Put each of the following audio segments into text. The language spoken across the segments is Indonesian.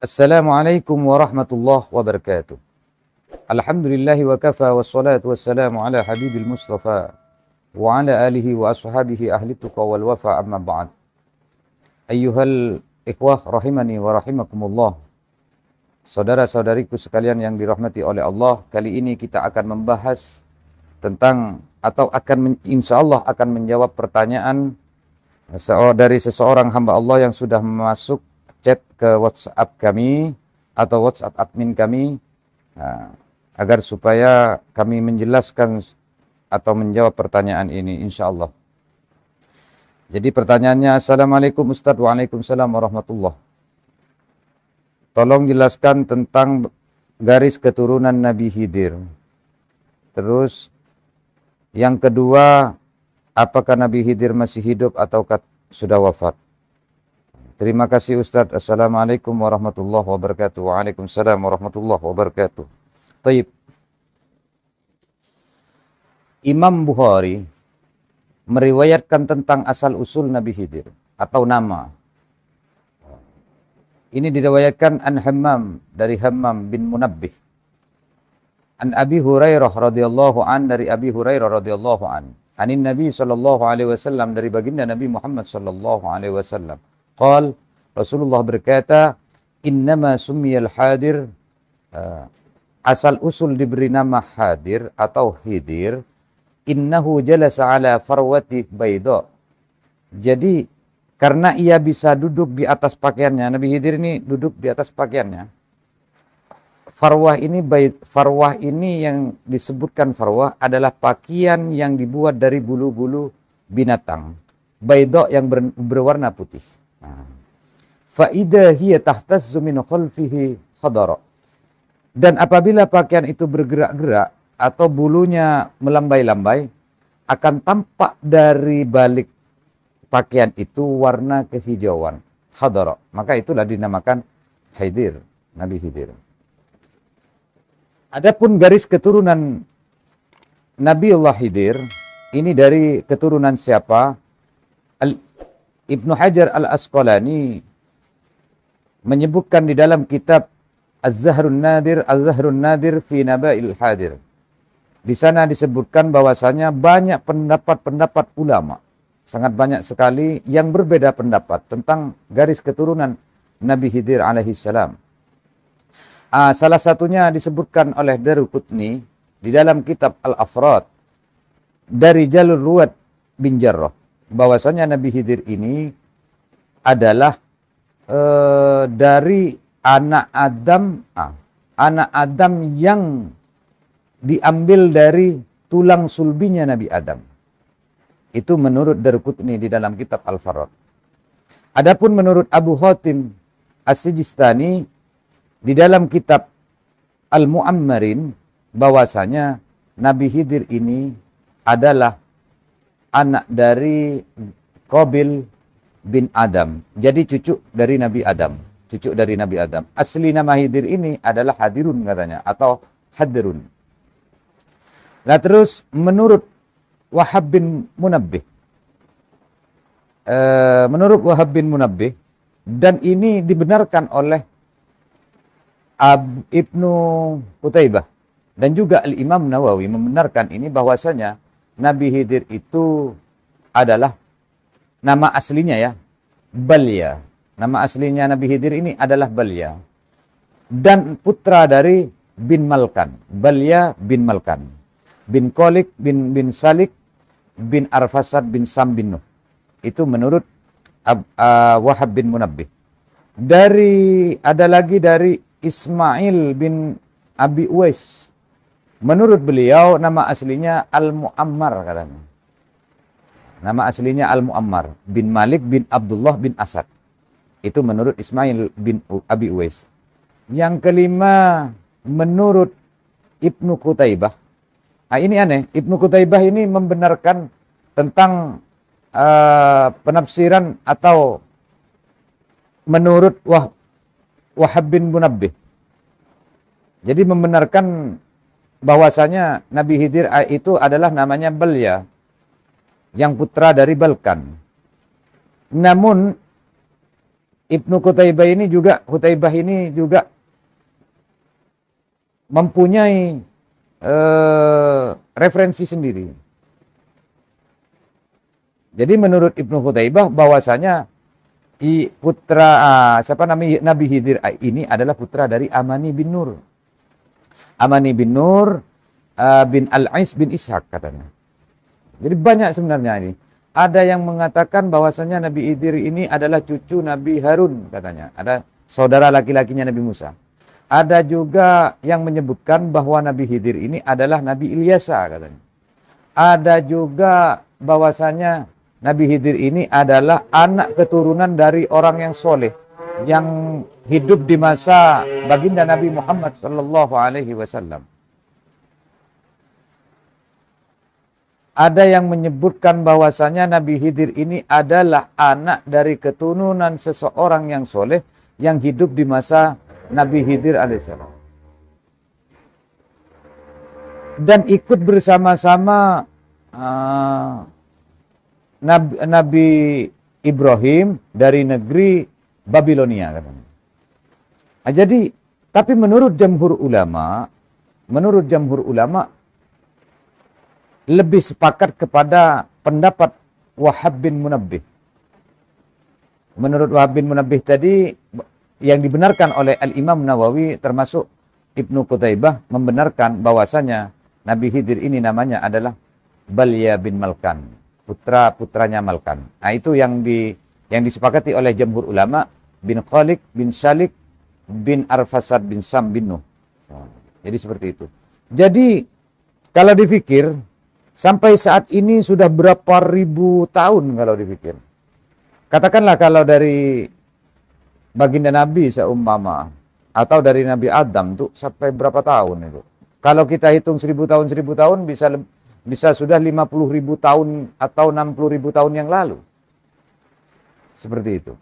Assalamualaikum warahmatullahi wabarakatuh. Alhamdulillahi wa kafa wassalatu wassalamu ala habibil mustafa wa ala alihi wa ashabihi ahli tuqa wal wafa amma ba'd. Ayyuhal ikhwah rahimani wa rahimakumullah. Saudara-saudariku sekalian yang dirahmati oleh Allah, kali ini kita akan membahas tentang atau insyaallah akan menjawab pertanyaan dari seseorang hamba Allah yang sudah masuk chat ke WhatsApp kami atau WhatsApp admin kami, agar supaya kami menjelaskan atau menjawab pertanyaan ini insyaallah. Jadi pertanyaannya, Assalamualaikum Ustadz. Waalaikumsalam warahmatullah. Tolong jelaskan tentang garis keturunan Nabi Khidir. Terus yang kedua, apakah Nabi Khidir masih hidup atau sudah wafat? Terima kasih Ustadz. Assalamualaikum warahmatullahi wabarakatuh. Waalaikumsalam warahmatullahi wabarakatuh. Taib. Imam Bukhari meriwayatkan tentang asal-usul Nabi Khidir atau nama. Ini diriwayatkan an Hammam, dari Hammam bin Munabbih. An Abi Hurairah radhiyallahu an, dari Abi Hurairah radhiyallahu an. Anin Nabi sallallahu alaihi wasallam, dari baginda Nabi Muhammad sallallahu alaihi wasallam. Qal, Rasulullah berkata, innama summiyal hadir, asal usul diberi nama hadir atau hidir, innahu jalasa ala farwati bayda. Jadi karena ia bisa duduk di atas pakaiannya, Nabi Khidir ini duduk di atas pakaiannya. Farwah ini yang disebutkan farwah adalah pakaian yang dibuat dari bulu-bulu binatang. Bayda yang berwarna putih. Fa'idha hiya tahtazzu min khalfihi khadara. Dan apabila pakaian itu bergerak-gerak atau bulunya melambai-lambai, akan tampak dari balik pakaian itu warna kehijauan, khadara. Maka itulah dinamakan Khidir, Nabi Khidir. Adapun garis keturunan Nabiullah Khidir, ini dari keturunan siapa? Ibnu Hajar al-Asqalani menyebutkan di dalam kitab Az-Zahrun Nadir fi Naba'il Hadir. Di sana disebutkan bahwasanya banyak pendapat-pendapat ulama, sangat banyak sekali yang berbeda pendapat tentang garis keturunan Nabi Khidir alaihi salam. Salah satunya disebutkan oleh Daruqutni di dalam kitab Al-Afrad dari Jalur Ruwad bin Jarrah, bahwasanya Nabi Khidir ini adalah dari anak Adam yang diambil dari tulang sulbinya Nabi Adam. Itu menurut Daruqutni di dalam kitab Al-Farad. Adapun menurut Abu Hatim As-Sijistani di dalam kitab Al-Mu'ammarin, bahwasanya Nabi Khidir ini adalah anak dari Qabil bin Adam. Jadi cucu dari Nabi Adam. Cucu dari Nabi Adam. Asli nama Khidir ini adalah Hadirun katanya, atau Hadirun. Nah terus menurut Wahab bin Munabbih. Dan ini dibenarkan oleh Ibnu Qutaibah. Dan juga Al-Imam Nawawi membenarkan ini, bahwasanya Nabi Khidir itu adalah nama aslinya ya, Balya. Nama aslinya Nabi Khidir ini adalah Balya. Dan putra dari bin Malkan. Balya bin Malkan. Bin Qolik bin Salik bin Arfasad bin Sam bin Nuh. Itu menurut Wahab bin Munabbih. Ada lagi dari Ismail bin Abi Uwais. Menurut beliau nama aslinya Al-Mu'ammar katanya. Nama aslinya Al-Mu'ammar bin Malik bin Abdullah bin Asad. Itu menurut Ismail bin Abi Uwais. Yang kelima menurut Ibnu Qutaibah. Ini aneh. Ibnu Qutaibah ini membenarkan tentang penafsiran atau menurut Wahab bin Munabbih. Jadi membenarkan bahwasanya Nabi Khidir itu adalah namanya Balya, yang putra dari Balkan. Namun Ibnu Qutaibah ini juga mempunyai referensi sendiri. Jadi menurut Ibnu Qutaibah bahwasanya Nabi Khidir ini adalah putra dari Amani bin Nur. Amani bin Nur bin Al-Ais bin Ishaq katanya. Jadi banyak sebenarnya ini. Ada yang mengatakan bahwasanya Nabi Khidir ini adalah cucu Nabi Harun katanya. Ada saudara laki-lakinya Nabi Musa. Ada juga yang menyebutkan bahwa Nabi Khidir ini adalah Nabi Ilyasa katanya. Ada juga bahwasanya Nabi Khidir ini adalah anak keturunan dari orang yang soleh yang hidup di masa baginda Nabi Muhammad sallallahu alaihi wasallam. Ada yang menyebutkan bahwasanya Nabi Khidir ini adalah anak dari keturunan seseorang yang soleh yang hidup di masa Nabi Khidir alaihissalam. Dan ikut bersama-sama Nabi Ibrahim dari negeri Babilonia katanya. Jadi, tapi menurut jamhur ulama lebih sepakat kepada pendapat Wahab bin Munabbih. Menurut Wahab bin Munabbih tadi yang dibenarkan oleh Al-Imam Nawawi termasuk Ibnu Qutaibah membenarkan bahwasanya Nabi Khidir ini namanya adalah Balya bin Malkan, putranya Malkan. Nah, itu yang disepakati oleh jamhur ulama bin Khalik bin Syalik bin Arfasad bin Sam bin Nuh. Jadi seperti itu. Jadi kalau dipikir sampai saat ini sudah berapa ribu tahun kalau dipikir. Katakanlah kalau dari baginda Nabi seumpama atau dari Nabi Adam tuh sampai berapa tahun itu. Kalau kita hitung 1000 tahun bisa sudah 50.000 tahun atau 60.000 tahun yang lalu. Seperti itu.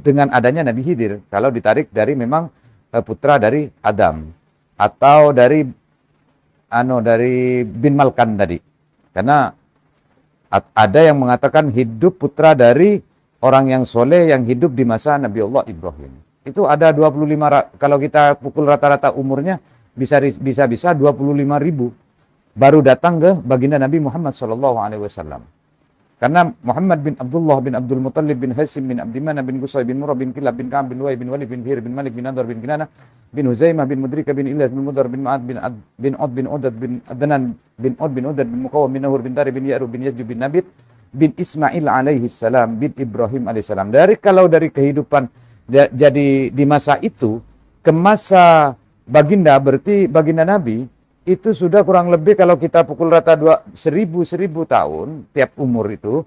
Dengan adanya Nabi Khidir, kalau ditarik dari memang putra dari Adam atau dari bin Malkan tadi. Karena ada yang mengatakan hidup putra dari orang yang soleh yang hidup di masa Nabi Allah Ibrahim. Itu ada 25, kalau kita pukul rata-rata umurnya bisa 25.000 baru datang ke baginda Nabi Muhammad SAW. Karena Muhammad bin Abdullah bin Abdul Muttalib bin Hasim bin Abdimana bin Qusay bin Murrah bin Kilab bin Ka'ab bin Luay bin Walid bin Hir bin Malik bin Nadar bin Kinana bin Huzaimah bin Mudrika bin Ilyas bin Mudar bin Ma'ad bin Od bin Udad bin Adnan bin Od bin Udad bin Muqawam bin Nahur bin Tari bin Ya'rub bin Yazjub bin Nabit bin Ismail alaihi salam bin Ibrahim alaihi salam. Kalau dari kehidupan jadi di masa itu ke masa baginda, berarti baginda Nabi itu sudah kurang lebih kalau kita pukul rata 1000 tahun tiap umur itu,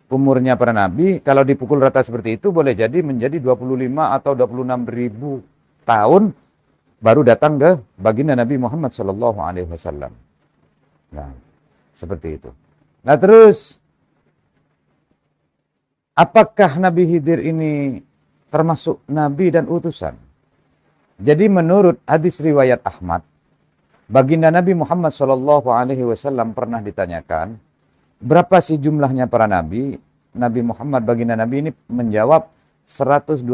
umurnya para nabi, kalau dipukul rata seperti itu boleh jadi menjadi 25 atau 26.000 tahun baru datang ke baginda Nabi Muhammad sallallahu alaihi wasallam. Nah, seperti itu. Nah, terus apakah Nabi Khidir ini termasuk nabi dan utusan? Jadi menurut hadis riwayat Ahmad, baginda Nabi Muhammad SAW pernah ditanyakan, berapa sih jumlahnya para nabi? Nabi Muhammad, baginda Nabi ini menjawab 124.000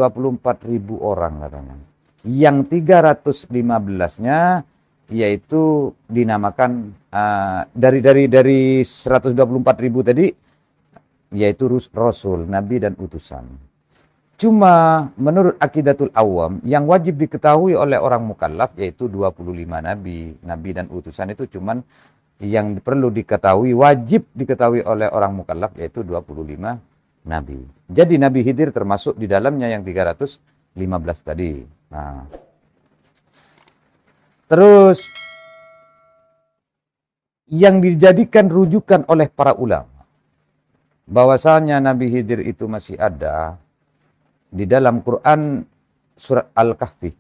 orang katanya. Yang 315-nya yaitu dinamakan dari 124.000 tadi yaitu Rasul, Nabi dan utusan. Cuma menurut akidatul awam yang wajib diketahui oleh orang mukallaf yaitu 25 nabi dan utusan itu cuman yang perlu diketahui, wajib diketahui oleh orang mukallaf yaitu 25 nabi. Jadi Nabi Khidir termasuk di dalamnya yang 315 tadi. Nah. Terus yang dijadikan rujukan oleh para ulama bahwasanya Nabi Khidir itu masih ada di dalam Quran surat Al-Kahfi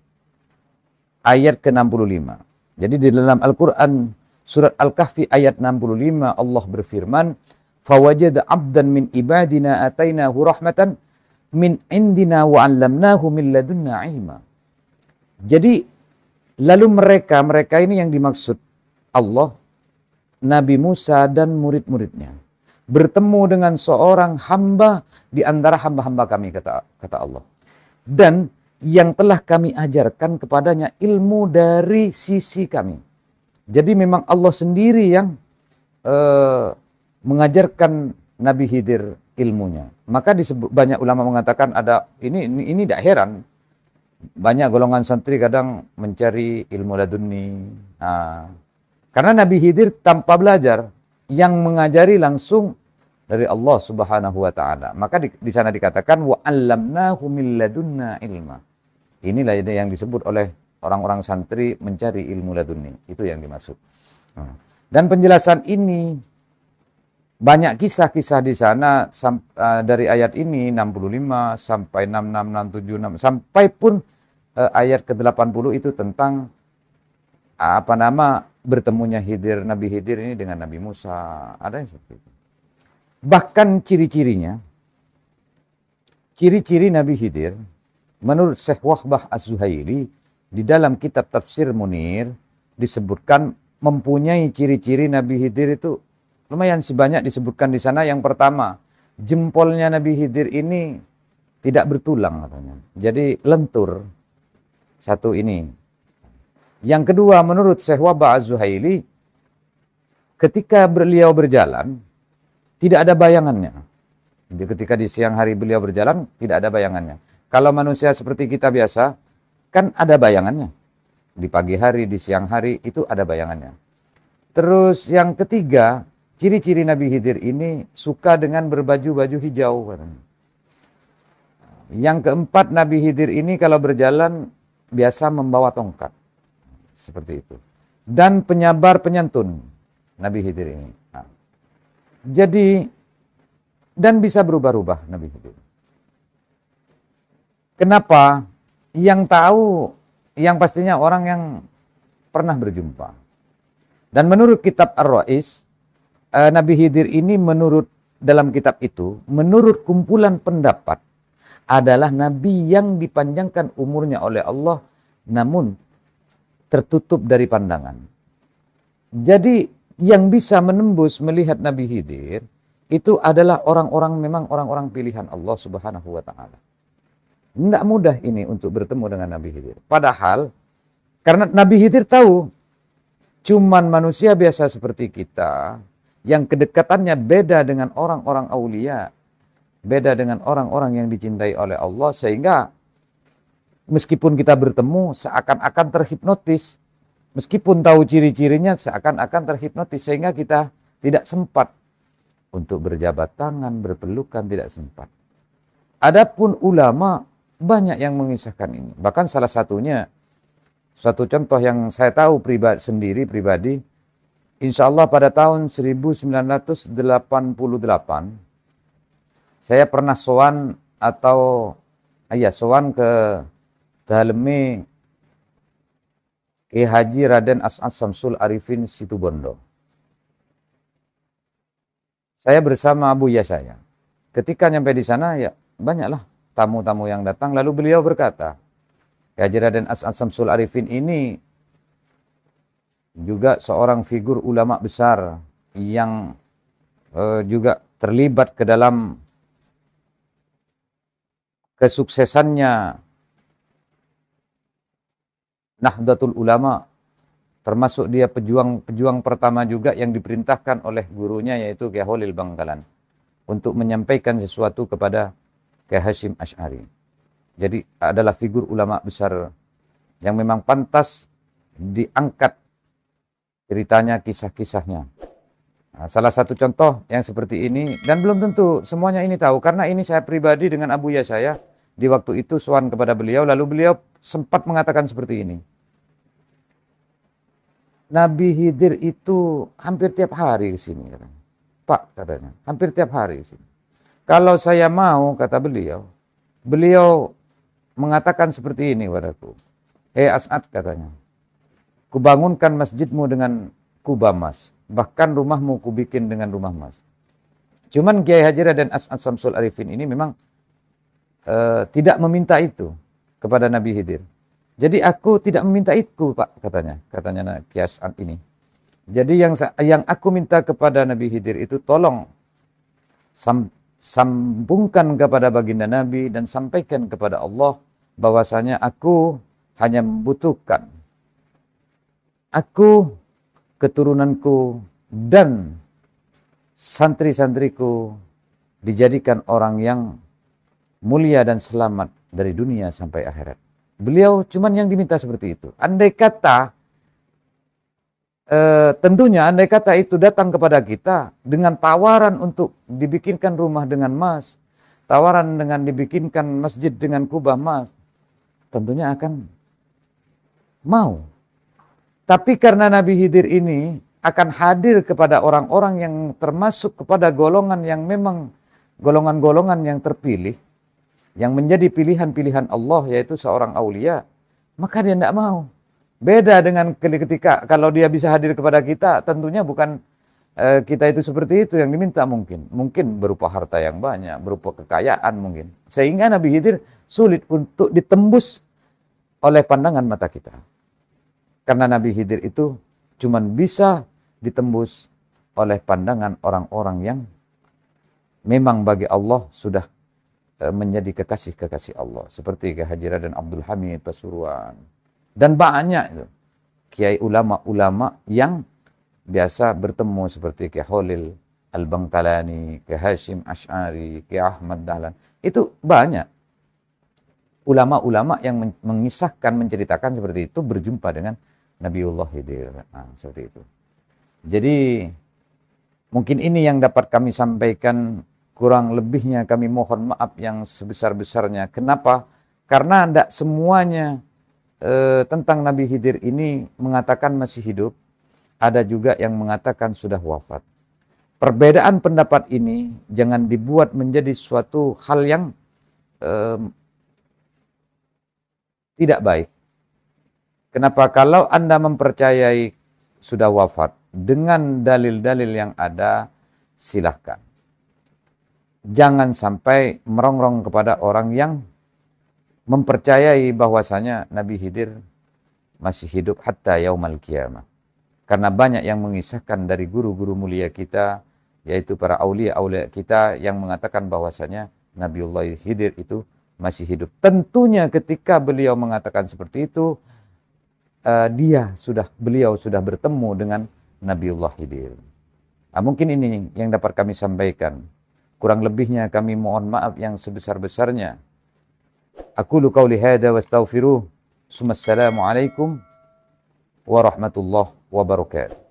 ayat ke-65. Jadi di dalam Al-Quran surat Al-Kahfi ayat 65 Allah berfirman, "Fawajada 'abdan min ibadina atainahu rahmatan min indina wa 'allamnahu min ladunna 'ilma." Jadi lalu mereka ini yang dimaksud Allah, Nabi Musa dan murid-muridnya. bertemu dengan seorang hamba di antara hamba-hamba kami, kata Allah. Dan yang telah kami ajarkan kepadanya ilmu dari sisi kami. Jadi memang Allah sendiri yang mengajarkan Nabi Khidir ilmunya. Maka disebut, banyak ulama mengatakan ada ini tidak heran. Banyak golongan santri kadang mencari ilmu laduni. Karena Nabi Khidir tanpa belajar, yang mengajari langsung dari Allah Subhanahu wa taala. Maka di sana dikatakan wa 'allamnahu min ladunna ilma. Inilah yang disebut oleh orang-orang santri mencari ilmu laduni. Itu yang dimaksud. Dan penjelasan ini banyak kisah-kisah di sana dari ayat ini 65 sampai 66 76 sampai pun ayat ke-80 itu tentang bertemunya Nabi Khidir ini dengan Nabi Musa. Ada yang seperti itu. Bahkan ciri-ciri Nabi Khidir menurut Syekh Wahbah Az-Zuhaili di dalam kitab Tafsir Munir disebutkan mempunyai ciri-ciri Nabi Khidir itu lumayan sebanyak disebutkan di sana. Yang pertama, jempolnya Nabi Khidir ini tidak bertulang katanya. Jadi lentur. Satu ini. Yang kedua, menurut Syekh Wahbah Az-Zuhaili, ketika beliau berjalan tidak ada bayangannya. Jadi ketika di siang hari beliau berjalan tidak ada bayangannya. Kalau manusia seperti kita biasa, kan ada bayangannya. Di pagi hari, di siang hari, itu ada bayangannya. Terus yang ketiga, ciri-ciri Nabi Khidir ini suka dengan berbaju-baju hijau. Yang keempat, Nabi Khidir ini kalau berjalan biasa membawa tongkat. Seperti itu. Dan penyabar penyantun Nabi Khidir ini. Jadi, dan bisa berubah-ubah Nabi Khidir. Kenapa? Yang tahu, yang pastinya orang yang pernah berjumpa. Dan menurut kitab Ar-Rais, Nabi Khidir ini dalam kitab itu, menurut kumpulan pendapat, adalah Nabi yang dipanjangkan umurnya oleh Allah, namun tertutup dari pandangan. Jadi, yang bisa menembus melihat Nabi Khidir, itu adalah memang orang-orang pilihan Allah Subhanahu wa ta'ala. Tidak mudah ini untuk bertemu dengan Nabi Khidir. Padahal, karena Nabi Khidir tahu, cuman manusia biasa seperti kita, yang kedekatannya beda dengan orang-orang aulia, beda dengan orang-orang yang dicintai oleh Allah, sehingga meskipun kita bertemu, seakan-akan terhipnotis. Meskipun tahu ciri-cirinya, seakan-akan terhipnotis, sehingga kita tidak sempat untuk berjabat tangan, berpelukan, tidak sempat. Adapun ulama, banyak yang mengisahkan ini. Bahkan salah satunya, suatu contoh yang saya tahu pribadi, insya Allah pada tahun 1988, saya pernah sowan ke Daleme Kiai Haji Raden As'ad Samsul Arifin Situbondo. Saya bersama Buya saya. Ketika nyampe di sana, ya banyaklah tamu-tamu yang datang. Lalu beliau berkata, Haji Raden As'ad Samsul Arifin ini juga seorang figur ulama besar yang juga terlibat ke dalam kesuksesannya Nahdlatul Ulama, termasuk dia pejuang pertama juga yang diperintahkan oleh gurunya, yaitu Kiai Holil Bangkalan, untuk menyampaikan sesuatu kepada Kiai Hasyim Asy'ari. Jadi adalah figur ulama besar yang memang pantas diangkat ceritanya, kisah-kisahnya. Nah, salah satu contoh yang seperti ini, dan belum tentu semuanya ini tahu, karena ini saya pribadi dengan Abuya saya, di waktu itu sowan kepada beliau, lalu beliau sempat mengatakan seperti ini. Nabi Khidir itu hampir tiap hari ke sini, katanya. Pak, katanya, hampir tiap hari ke sini. Kalau saya mau, kata beliau mengatakan seperti ini padaku. As'ad, katanya, kubangunkan masjidmu dengan kubah emas, bahkan rumahmu kubikin dengan rumah emas. Cuman Kiai Haji Raden As'ad Samsul Arifin ini memang tidak meminta itu kepada Nabi Khidir. Jadi aku tidak meminta itu, Pak, katanya Kiai As'ad ini. Jadi yang aku minta kepada Nabi Khidir itu, tolong sambungkan kepada baginda Nabi dan sampaikan kepada Allah bahwasanya aku hanya membutuhkan aku, keturunanku dan santri-santriku dijadikan orang yang mulia dan selamat dari dunia sampai akhirat. Beliau cuman yang diminta seperti itu. Andai kata tentunya andai kata itu datang kepada kita dengan tawaran untuk dibikinkan rumah dengan emas, tawaran dengan dibikinkan masjid dengan kubah emas, tentunya akan mau. Tapi karena Nabi Khidir ini akan hadir kepada orang-orang yang termasuk kepada golongan yang memang golongan-golongan yang terpilih, yang menjadi pilihan-pilihan Allah, yaitu seorang aulia, maka dia tidak mau. Beda dengan ketika kalau dia bisa hadir kepada kita, tentunya bukan kita itu seperti itu yang diminta mungkin. Mungkin berupa harta yang banyak, berupa kekayaan mungkin. Sehingga Nabi Khidir sulit untuk ditembus oleh pandangan mata kita. Karena Nabi Khidir itu cuma bisa ditembus oleh pandangan orang-orang yang memang bagi Allah sudah menjadi kekasih-kekasih Allah. Seperti Kiai Haji Raden Abdul Hamid Pasuruan. Dan banyak itu kiai ulama-ulama yang biasa bertemu seperti Kiai Khalil Al-Bangkalani, Kiai Hashim Ash'ari, Kiai Ahmad Dahlan. Itu banyak ulama-ulama yang mengisahkan, menceritakan seperti itu berjumpa dengan Nabiullah Khidir. Nah, seperti itu. Jadi mungkin ini yang dapat kami sampaikan, kurang lebihnya kami mohon maaf yang sebesar-besarnya. Kenapa? Karena tidak semuanya tentang Nabi Khidir ini mengatakan masih hidup, ada juga yang mengatakan sudah wafat. Perbedaan pendapat ini jangan dibuat menjadi suatu hal yang tidak baik. Kenapa? Kalau Anda mempercayai sudah wafat dengan dalil-dalil yang ada, silahkan. Jangan sampai merongrong kepada orang yang mempercayai bahwasanya Nabi Khidir masih hidup hatta yaumal qiyamah. Karena banyak yang mengisahkan dari guru-guru mulia kita, yaitu para aulia-aulia kita yang mengatakan bahwasanya Nabiullah Khidir itu masih hidup. Tentunya ketika beliau mengatakan seperti itu, beliau sudah bertemu dengan Nabiullah Khidir. Mungkin ini yang dapat kami sampaikan. Kurang lebihnya kami mohon maaf yang sebesar-besarnya. Aqulu qauli hadza wa astaghfiruh. Assalamualaikum warahmatullahi wabarakatuh.